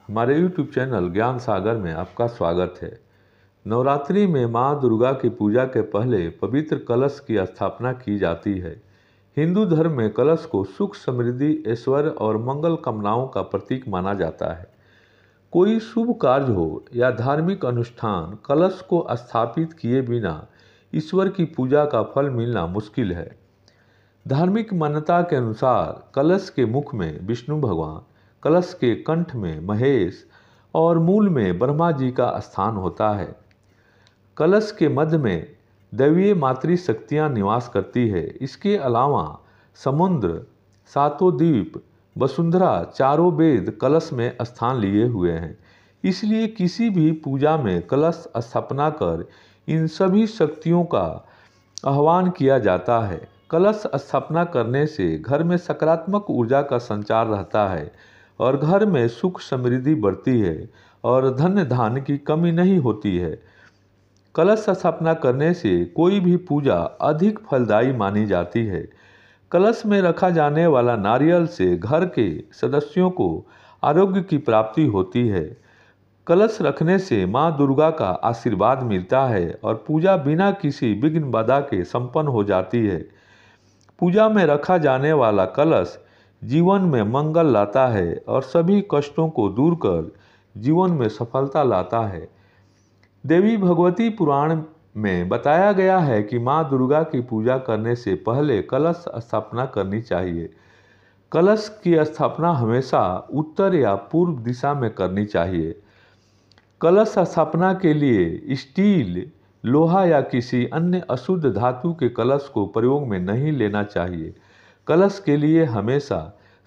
हमारे YouTube channel ज्ञान सागर में आपका स्वागत है। नवरात्रि में माँ दुर्गा की पूजा के पहले पवित्र कलश की स्थापना की जाती है। हिंदू धर्म में कलश को सुख, समृद्धि, ऐश्वर्य और मंगल कामनाओं का प्रतीक माना जाता है। कोई शुभ कार्य हो या धार्मिक अनुष्ठान, कलश को स्थापित किए बिना ईश्वर की पूजा का फल मिलना मुश्किल है। धार्मिक मान्यता के अनुसार कलश के मुख में विष्णु भगवान, कलश के कंठ में महेश और मूल में ब्रह्मा जी का स्थान होता है। कलश के मध्य में दैवीय मातृ शक्तियाँ निवास करती है। इसके अलावा समुद्र, सातों द्वीप, वसुंधरा, चारों वेद कलश में स्थान लिए हुए हैं। इसलिए किसी भी पूजा में कलश स्थापना कर इन सभी शक्तियों का आह्वान किया जाता है। कलश स्थापना करने से घर में सकारात्मक ऊर्जा का संचार रहता है और घर में सुख समृद्धि बढ़ती है और धन धान्य की कमी नहीं होती है। कलश स्थापना करने से कोई भी पूजा अधिक फलदायी मानी जाती है। कलश में रखा जाने वाला नारियल से घर के सदस्यों को आरोग्य की प्राप्ति होती है। कलश रखने से माँ दुर्गा का आशीर्वाद मिलता है और पूजा बिना किसी विघ्न बाधा के संपन्न हो जाती है। पूजा में रखा जाने वाला कलश जीवन में मंगल लाता है और सभी कष्टों को दूर कर जीवन में सफलता लाता है। देवी भगवती पुराण में बताया गया है कि माँ दुर्गा की पूजा करने से पहले कलश स्थापना करनी चाहिए। कलश की स्थापना हमेशा उत्तर या पूर्व दिशा में करनी चाहिए। कलश स्थापना के लिए स्टील, लोहा या किसी अन्य अशुद्ध धातु के कलश को प्रयोग में नहीं लेना चाहिए। कलश के लिए हमेशा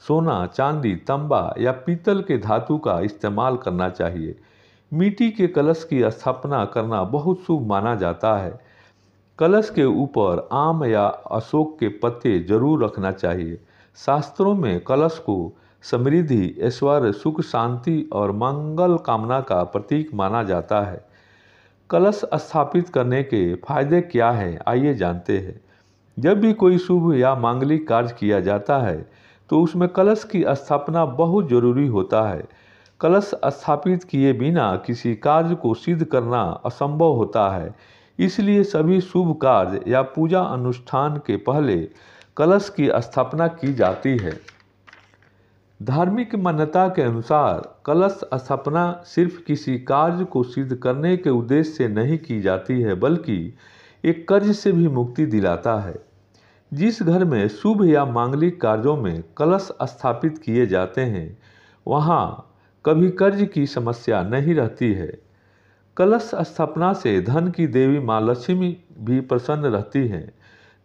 सोना, चांदी, तांबा या पीतल के धातु का इस्तेमाल करना चाहिए। मिट्टी के कलश की स्थापना करना बहुत शुभ माना जाता है। कलश के ऊपर आम या अशोक के पत्ते जरूर रखना चाहिए। शास्त्रों में कलश को समृद्धि, ऐश्वर्य, सुख, शांति और मंगल कामना का प्रतीक माना जाता है। कलश स्थापित करने के फायदे क्या हैं, आइए जानते हैं। जब भी कोई शुभ या मांगलिक कार्य किया जाता है तो उसमें कलश की स्थापना बहुत जरूरी होता है। कलश स्थापित किए बिना किसी कार्य को सिद्ध करना असंभव होता है। इसलिए सभी शुभ कार्य या पूजा अनुष्ठान के पहले कलश की स्थापना की जाती है। धार्मिक मान्यता के अनुसार कलश स्थापना सिर्फ किसी कार्य को सिद्ध करने के उद्देश्य से नहीं की जाती है, बल्कि एक कर्ज से भी मुक्ति दिलाता है। जिस घर में शुभ या मांगलिक कार्यों में कलश स्थापित किए जाते हैं, वहाँ कभी कर्ज की समस्या नहीं रहती है। कलश स्थापना से धन की देवी माँ लक्ष्मी भी प्रसन्न रहती हैं।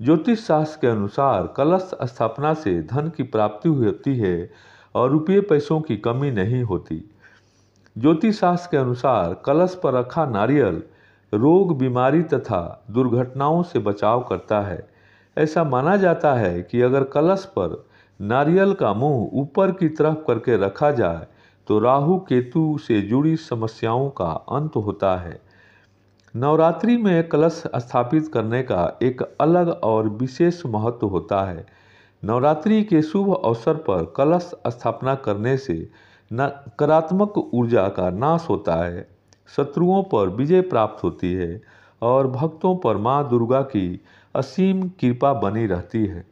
ज्योतिष शास्त्र के अनुसार कलश स्थापना से धन की प्राप्ति होती है और रुपये पैसों की कमी नहीं होती। ज्योतिष शास्त्र के अनुसार कलश पर रखा नारियल रोग, बीमारी तथा दुर्घटनाओं से बचाव करता है। ऐसा माना जाता है कि अगर कलश पर नारियल का मुंह ऊपर की तरफ करके रखा जाए तो राहु केतु से जुड़ी समस्याओं का अंत होता है। नवरात्रि में कलश स्थापित करने का एक अलग और विशेष महत्व होता है। नवरात्रि के शुभ अवसर पर कलश स्थापना करने से नकारात्मक ऊर्जा का नाश होता है, शत्रुओं पर विजय प्राप्त होती है और भक्तों पर माँ दुर्गा की असीम कृपा बनी रहती है।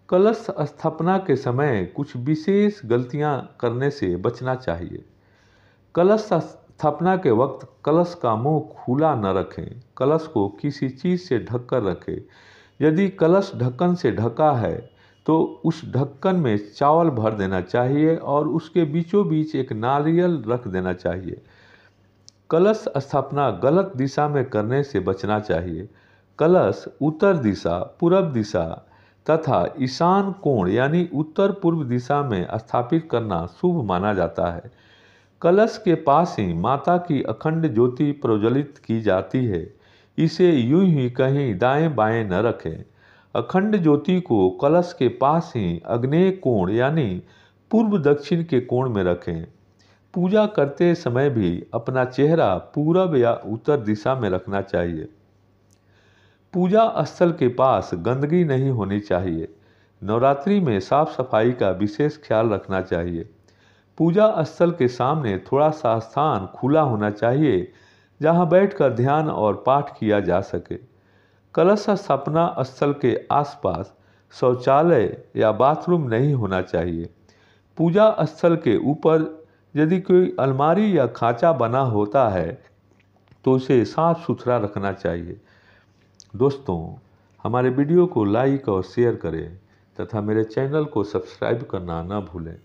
कलश स्थापना के समय कुछ विशेष गलतियां करने से बचना चाहिए। कलश स्थापना के वक्त कलश का मुंह खुला न रखें। कलश को किसी चीज़ से ढककर रखें। यदि कलश ढक्कन से ढका है तो उस ढक्कन में चावल भर देना चाहिए और उसके बीचों बीच एक नारियल रख देना चाहिए। कलश स्थापना गलत दिशा में करने से बचना चाहिए। कलश उत्तर दिशा, पूर्व दिशा तथा ईशान कोण यानी उत्तर पूर्व दिशा में स्थापित करना शुभ माना जाता है। कलश के पास ही माता की अखंड ज्योति प्रज्वलित की जाती है। इसे यूं ही कहीं दाएं बाएं न रखें। अखंड ज्योति को कलश के पास ही आग्नेय कोण यानी पूर्व दक्षिण के कोण में रखें। पूजा करते समय भी अपना चेहरा पूरब या उत्तर दिशा में रखना चाहिए। पूजा स्थल के पास गंदगी नहीं होनी चाहिए। नवरात्रि में साफ सफाई का विशेष ख्याल रखना चाहिए। पूजा स्थल के सामने थोड़ा सा स्थान खुला होना चाहिए जहां बैठकर ध्यान और पाठ किया जा सके। कलश स्थापना स्थल के आसपास शौचालय या बाथरूम नहीं होना चाहिए। पूजा स्थल के ऊपर यदि कोई अलमारी या खांचा बना होता है तो उसे साफ सुथरा रखना चाहिए। दोस्तों, हमारे वीडियो को लाइक और शेयर करें तथा मेरे चैनल को सब्सक्राइब करना न भूलें।